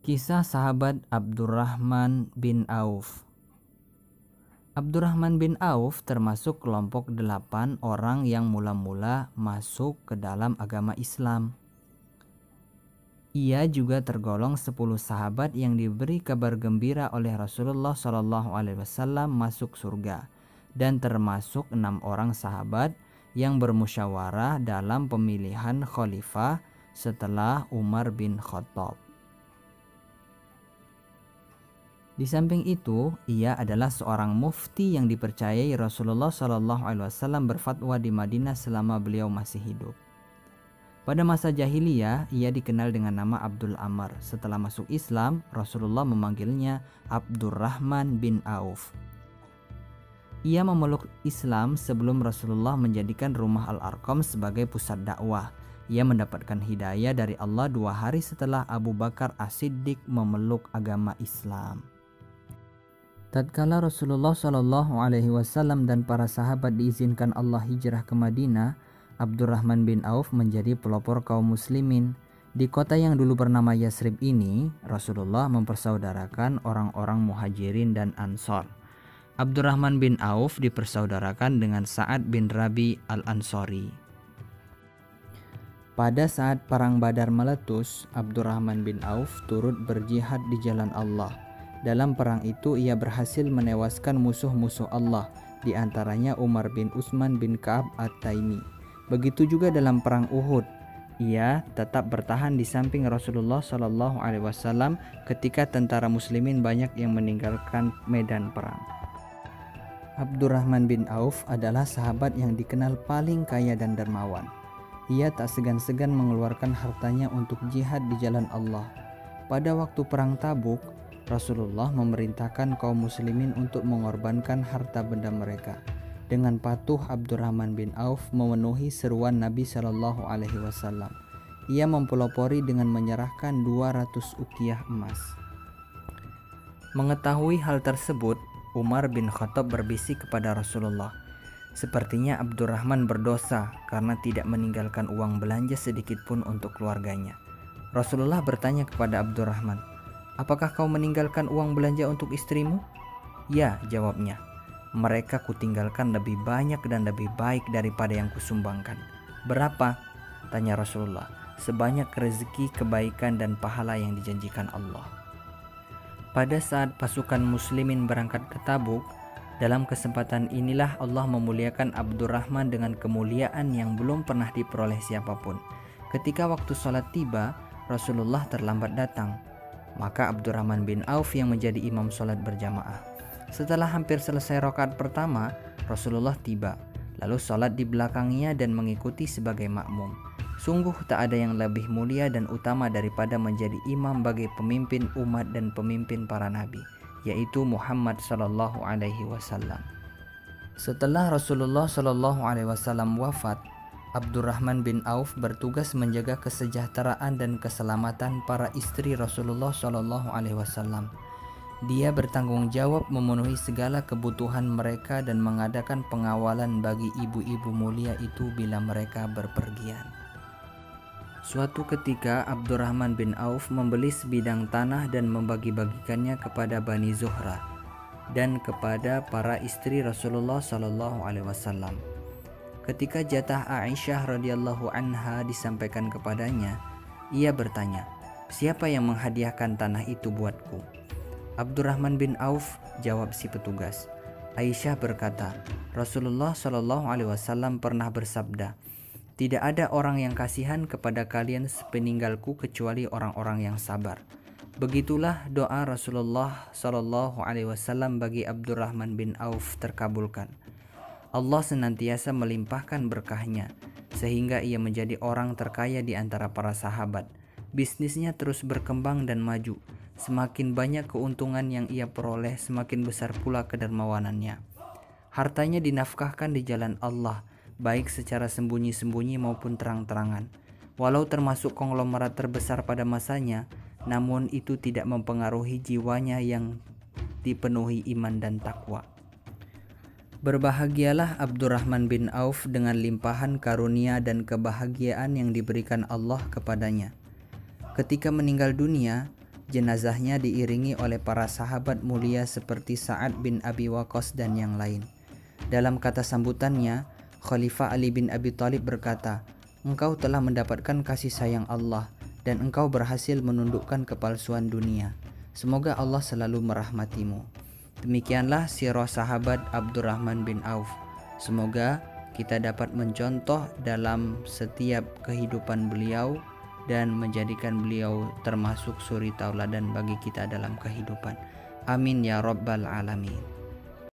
Kisah sahabat Abdurrahman bin Auf. Abdurrahman bin Auf termasuk kelompok 8 orang yang mula-mula masuk ke dalam agama Islam. Ia juga tergolong 10 sahabat yang diberi kabar gembira oleh Rasulullah SAW masuk surga, dan termasuk 6 orang sahabat yang bermusyawarah dalam pemilihan khalifah setelah Umar bin Khattab. Di samping itu, ia adalah seorang mufti yang dipercayai Rasulullah SAW berfatwa di Madinah selama beliau masih hidup. Pada masa jahiliyah, ia dikenal dengan nama Abdul Amr. Setelah masuk Islam, Rasulullah memanggilnya Abdurrahman bin Auf. Ia memeluk Islam sebelum Rasulullah menjadikan rumah Al-Arqam sebagai pusat dakwah. Ia mendapatkan hidayah dari Allah 2 hari setelah Abu Bakar As-Siddiq memeluk agama Islam. Tatkala Rasulullah SAW dan para sahabat diizinkan Allah hijrah ke Madinah, Abdurrahman bin Auf menjadi pelopor kaum muslimin. Di kota yang dulu bernama Yasrib ini, Rasulullah mempersaudarakan orang-orang Muhajirin dan Ansor. Abdurrahman bin Auf dipersaudarakan dengan Sa'ad bin Rabi al-Ansori. Pada saat perang Badar meletus, Abdurrahman bin Auf turut berjihad di jalan Allah. Dalam perang itu ia berhasil menewaskan musuh-musuh Allah, di antaranya Umar bin Utsman bin Ka'ab At-Taimi. Begitu juga dalam perang Uhud, ia tetap bertahan di samping Rasulullah SAW ketika tentara muslimin banyak yang meninggalkan medan perang. Abdurrahman bin Auf adalah sahabat yang dikenal paling kaya dan dermawan. Ia tak segan-segan mengeluarkan hartanya untuk jihad di jalan Allah. Pada waktu perang Tabuk, Rasulullah memerintahkan kaum muslimin untuk mengorbankan harta benda mereka. Dengan patuh, Abdurrahman bin Auf memenuhi seruan Nabi SAW. Ia mempelopori dengan menyerahkan 200 uqiyah emas. Mengetahui hal tersebut, Umar bin Khattab berbisik kepada Rasulullah, "Sepertinya Abdurrahman berdosa karena tidak meninggalkan uang belanja sedikit pun untuk keluarganya." Rasulullah bertanya kepada Abdurrahman, "Apakah kau meninggalkan uang belanja untuk istrimu?" "Ya," jawabnya. "Mereka kutinggalkan lebih banyak dan lebih baik daripada yang kusumbangkan." "Berapa?" tanya Rasulullah. "Sebanyak rezeki, kebaikan dan pahala yang dijanjikan Allah." Pada saat pasukan muslimin berangkat ke Tabuk, dalam kesempatan inilah Allah memuliakan Abdurrahman dengan kemuliaan yang belum pernah diperoleh siapapun. Ketika waktu sholat tiba, Rasulullah terlambat datang. Maka Abdurrahman bin Auf yang menjadi imam sholat berjamaah. Setelah hampir selesai rakaat pertama, Rasulullah tiba, lalu sholat di belakangnya dan mengikuti sebagai makmum. Sungguh tak ada yang lebih mulia dan utama daripada menjadi imam bagi pemimpin umat dan pemimpin para nabi, yaitu Muhammad SAW. Setelah Rasulullah SAW wafat, Abdurrahman bin Auf bertugas menjaga kesejahteraan dan keselamatan para istri Rasulullah SAW. Dia bertanggung jawab memenuhi segala kebutuhan mereka dan mengadakan pengawalan bagi ibu-ibu mulia itu bila mereka berpergian. Suatu ketika Abdurrahman bin Auf membeli sebidang tanah dan membagi-bagikannya kepada Bani Zuhrah dan kepada para istri Rasulullah SAW. Ketika jatah Aisyah radhiyallahu anha disampaikan kepadanya, ia bertanya, "Siapa yang menghadiahkan tanah itu buatku?" "Abdurrahman bin Auf," jawab si petugas. Aisyah berkata, "Rasulullah SAW pernah bersabda, 'Tidak ada orang yang kasihan kepada kalian sepeninggalku kecuali orang-orang yang sabar.' Begitulah doa Rasulullah SAW bagi Abdurrahman bin Auf terkabulkan. Allah senantiasa melimpahkan berkahnya, sehingga ia menjadi orang terkaya di antara para sahabat. Bisnisnya terus berkembang dan maju. Semakin banyak keuntungan yang ia peroleh, semakin besar pula kedermawanannya. Hartanya dinafkahkan di jalan Allah, baik secara sembunyi-sembunyi maupun terang-terangan. Walau termasuk konglomerat terbesar pada masanya, namun itu tidak mempengaruhi jiwanya yang dipenuhi iman dan takwa." Berbahagialah Abdurrahman bin Auf dengan limpahan karunia dan kebahagiaan yang diberikan Allah kepadanya. Ketika meninggal dunia, Jenazahnya diiringi oleh para sahabat mulia seperti Sa'ad bin Abi Waqqas dan yang lain. Dalam kata sambutannya, Khalifah Ali bin Abi Thalib berkata, "Engkau telah mendapatkan kasih sayang Allah dan engkau berhasil menundukkan kepalsuan dunia. Semoga Allah selalu merahmatimu." Demikianlah sirah sahabat Abdurrahman bin Auf. Semoga kita dapat mencontoh dalam setiap kehidupan beliau dan menjadikan beliau termasuk suri tauladan bagi kita dalam kehidupan. Amin ya rabbal alamin.